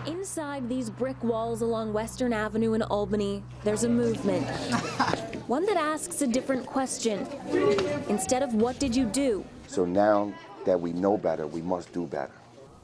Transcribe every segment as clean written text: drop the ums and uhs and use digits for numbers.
Inside these brick walls along Western Avenue in Albany, there's a movement. One that asks a different question. Instead of what did you do? So now that we know better, we must do better.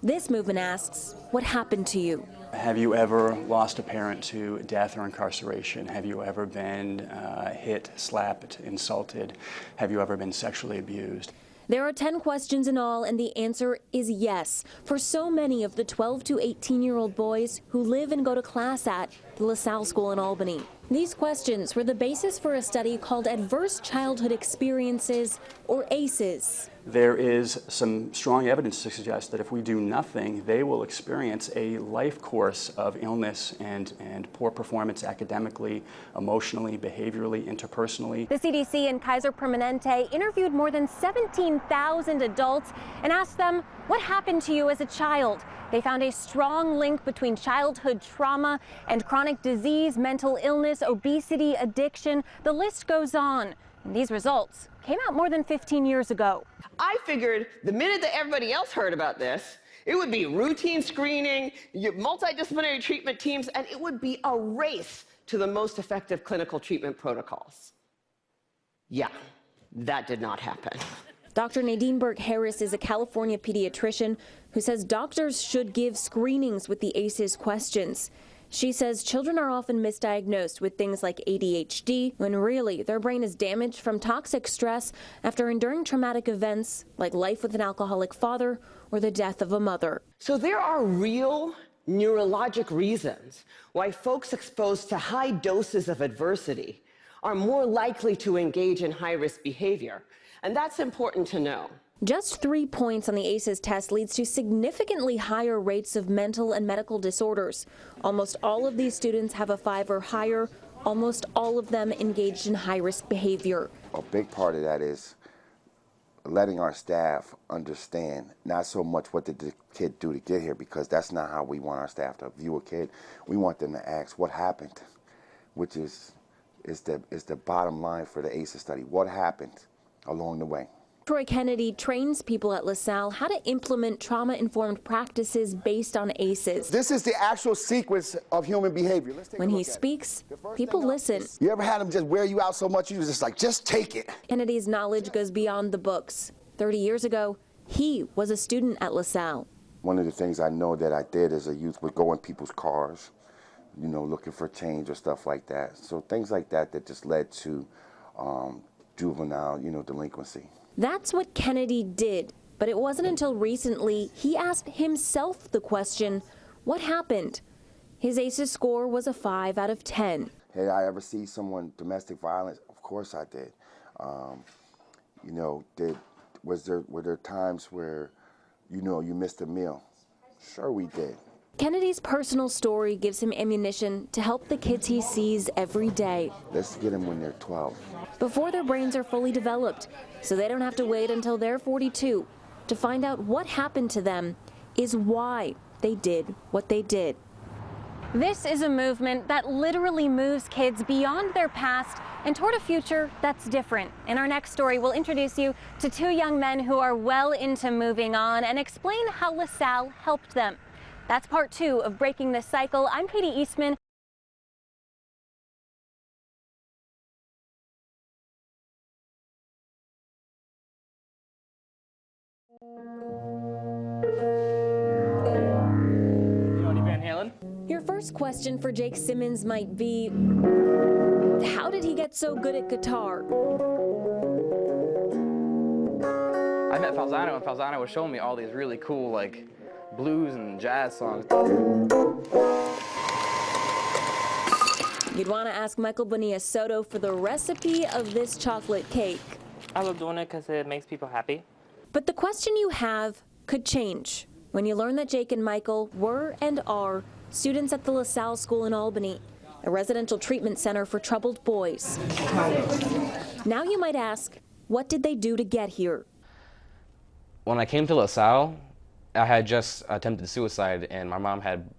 This movement asks, what happened to you? Have you ever lost a parent to death or incarceration? Have you ever been hit, slapped, insulted? Have you ever been sexually abused? There are 10 questions in all, and the answer is yes for so many of the 12 to 18-year-old boys who live and go to class at the LaSalle School in Albany. These questions were the basis for a study called Adverse Childhood Experiences, or ACEs. There is some strong evidence to suggest that if we do nothing, they will experience a life course of illness and poor performance academically, emotionally, behaviorally, interpersonally. The CDC and Kaiser Permanente interviewed more than 17,000 adults and asked them, what happened to you as a child? They found a strong link between childhood trauma and chronic disease, mental illness, obesity, addiction. The list goes on. And these results came out more than 15 years ago. I figured the minute that everybody else heard about this, it would be routine screening, multidisciplinary treatment teams, and it would be a race to the most effective clinical treatment protocols. Yeah, that did not happen. Dr. Nadine Burke-Harris is a California pediatrician who says doctors should give screenings with the ACEs questions. She says children are often misdiagnosed with things like ADHD, when really their brain is damaged from toxic stress after enduring traumatic events like life with an alcoholic father or the death of a mother. So there are real neurologic reasons why folks exposed to high doses of adversity are more likely to engage in high-risk behavior. And that's important to know. Just 3 points on the ACEs test leads to significantly higher rates of mental and medical disorders. Almost all of these students have a 5 or higher. Almost all of them engaged in high-risk behavior. A big part of that is letting our staff understand not so much what did the kid do to get here, because that's not how we want our staff to view a kid. We want them to ask what happened, which is the bottom line for the ACEs study. What happened along the way? Troy Kennedy trains people at LaSalle how to implement trauma-informed practices based on ACEs. This is the actual sequence of human behavior. When he speaks, people listen. You ever had him just wear you out so much you was just like, just take it? Kennedy's knowledge goes beyond the books. 30 years ago, he was a student at LaSalle. One of the things I know that I did as a youth was go in people's cars, you know, looking for change or stuff like that. So things like that that just led to juvenile, delinquency. That's what Kennedy did, but it wasn't until recently he asked himself the question, what happened? His ACEs score was a 5 out of 10. Did I ever see someone domestic violence? Of course I did. Were there times where, you missed a meal? Sure we did. Kennedy's personal story gives him ammunition to help the kids he sees every day. Let's get them when they're 12. Before their brains are fully developed, so they don't have to wait until they're 42 to find out what happened to them is why they did what they did. This is a movement that literally moves kids beyond their past and toward a future that's different. In our next story, we'll introduce you to 2 young men who are well into moving on and explain how LaSalle helped them. That's part 2 of Breaking the Cycle. I'm Katie Eastman. Your first question for Jake Simmons might be, how did he get so good at guitar? I met Falzano, and Falzano was showing me all these really cool, blues and jazz songs. You'd want to ask Michael Bonilla Soto for the recipe of this chocolate cake. I love doing it because it makes people happy. But the question you have could change when you learn that Jake and Michael were and are students at the LaSalle School in Albany, a residential treatment center for troubled boys. Now you might ask, what did they do to get here? When I came to LaSalle, I had just attempted suicide, and my mom had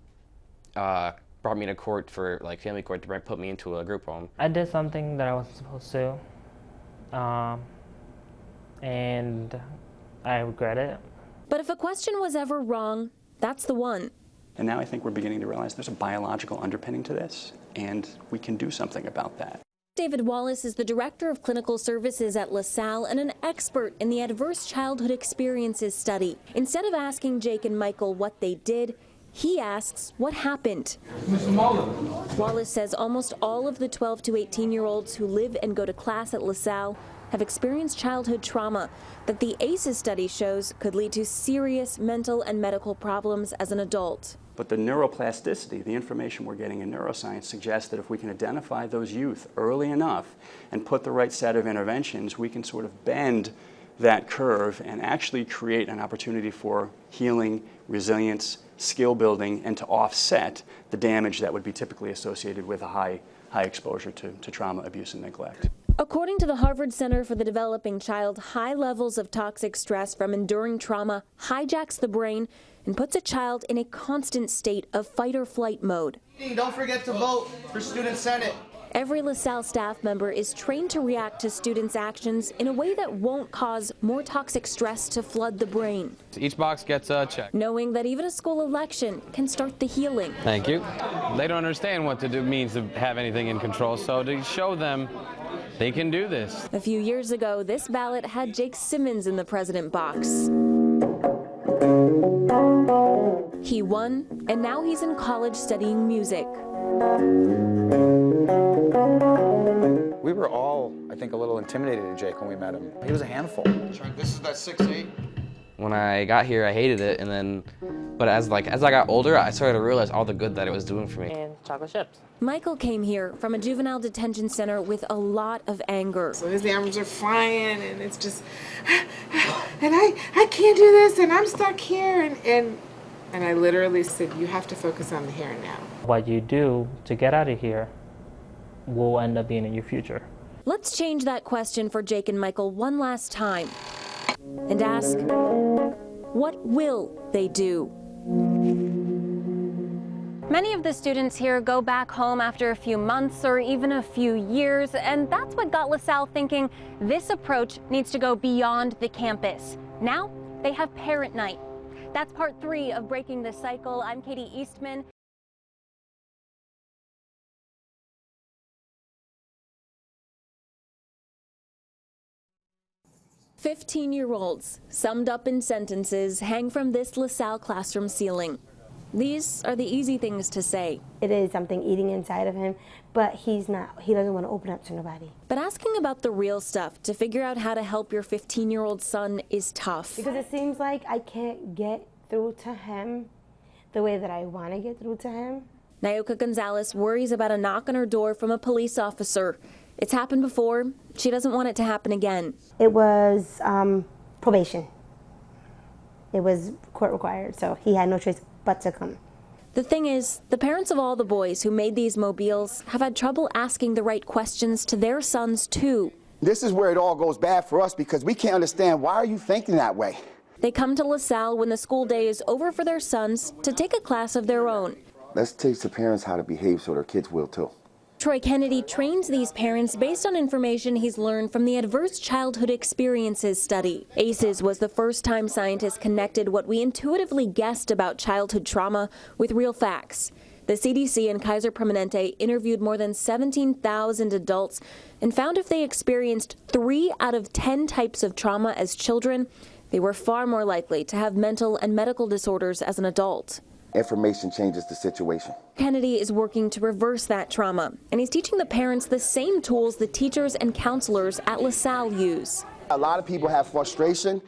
brought me to court for family court to put me into a group home. I did something that I wasn't supposed to, and I regret it. But if a question was ever wrong, that's the one. And now I think we're beginning to realize there's a biological underpinning to this, and we can do something about that. David Wallace is the director of clinical services at LaSalle and an expert in the Adverse Childhood Experiences study. Instead of asking Jake and Michael what they did, he asks what happened. Wallace says almost all of the 12 to 18-year-olds who live and go to class at LaSalle have experienced childhood trauma that the ACEs study shows could lead to serious mental and medical problems as an adult. But the neuroplasticity, the information we're getting in neuroscience, suggests that if we can identify those youth early enough and put the right set of interventions, we can sort of bend that curve and actually create an opportunity for healing, resilience, skill building, and to offset the damage that would be typically associated with a high exposure to trauma, abuse, and neglect. According to the Harvard Center for the Developing Child, high levels of toxic stress from enduring trauma hijacks the brain and puts a child in a constant state of fight or flight mode. Don't forget to vote for Student Senate. Every LaSalle staff member is trained to react to students' actions in a way that won't cause more toxic stress to flood the brain. Each box gets a check. Knowing that even a school election can start the healing. Thank you. They don't understand what to do means to have anything in control, so to show them they can do this. A few years ago, this ballot had Jake Simmons in the president box. He won, and now he's in college studying music. We were all, I think, a little intimidated of Jake when we met him. He was a handful. This is that 6'8". When I got here, I hated it, and then, but as I got older, I started to realize all the good that it was doing for me. And chocolate chips. Michael came here from a juvenile detention center with a lot of anger. So his arms are flying, and it's just, and I can't do this, and I'm stuck here, and I literally said, you have to focus on the here and now. What you do to get out of here will end up being in your future. Let's change that question for Jake and Michael one last time and ask, what will they do? Many of the students here go back home after a few months or even a few years, and that's what got LaSalle thinking this approach needs to go beyond the campus. Now they have parent night. That's part 3 of Breaking the Cycle. I'm Katie Eastman. 15-year-olds, summed up in sentences, hang from this LaSalle classroom ceiling. These are the easy things to say. It is something eating inside of him, but he doesn't want to open up to nobody. But asking about the real stuff to figure out how to help your 15-year-old son is tough. Because it seems like I can't get through to him the way that I want to get through to him. Nayoka Gonzalez worries about a knock on her door from a police officer. It's happened before. She doesn't want it to happen again. It was probation. It was court required, so he had no choice but to come. The thing is, the parents of all the boys who made these mobiles have had trouble asking the right questions to their sons, too. This is where it all goes bad for us because we can't understand, why are you thinking that way? They come to LaSalle when the school day is over for their sons to take a class of their own. Let's teach the parents how to behave so their kids will, too. Troy Kennedy trains these parents based on information he's learned from the Adverse Childhood Experiences study. ACEs was the first time scientists connected what we intuitively guessed about childhood trauma with real facts. The CDC and Kaiser Permanente interviewed more than 17,000 adults and found if they experienced 3 out of 10 types of trauma as children, they were far more likely to have mental and medical disorders as an adult. Information changes the situation. Kennedy is working to reverse that trauma, and he's teaching the parents the same tools the teachers and counselors at LaSalle use. A lot of people have frustration,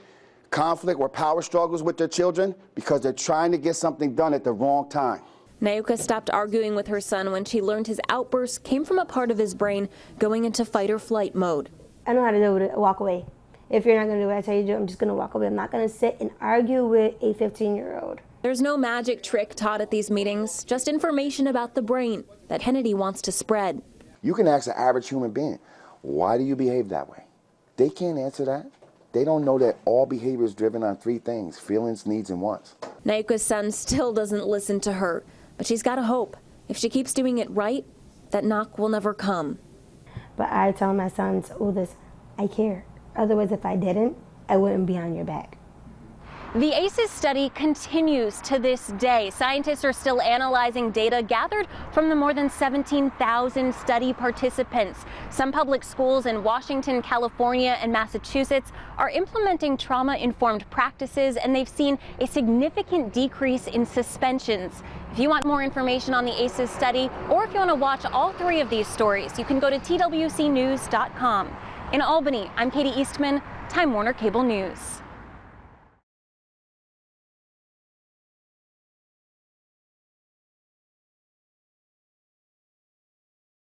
conflict, or power struggles with their children because they're trying to get something done at the wrong time. Nayoka stopped arguing with her son when she learned his outbursts came from a part of his brain going into fight or flight mode. I know how to do it, walk away. If you're not going to do what I tell you to do, I'm just going to walk away. I'm not going to sit and argue with a 15-year-old. There's no magic trick taught at these meetings, just information about the brain that Kennedy wants to spread. You can ask an average human being, why do you behave that way? They can't answer that. They don't know that all behavior is driven on 3 things: feelings, needs, and wants. Nayoka's son still doesn't listen to her, but she's got a hope. If she keeps doing it right, that knock will never come. But I tell my sons, oh, this, I care. Otherwise, if I didn't, I wouldn't be on your back. The ACEs study continues to this day. Scientists are still analyzing data gathered from the more than 17,000 study participants. Some public schools in Washington, California, and Massachusetts are implementing trauma-informed practices, and they've seen a significant decrease in suspensions. If you want more information on the ACEs study, or if you want to watch all three of these stories, you can go to twcnews.com. In Albany, I'm Katie Eastman, Time Warner Cable News.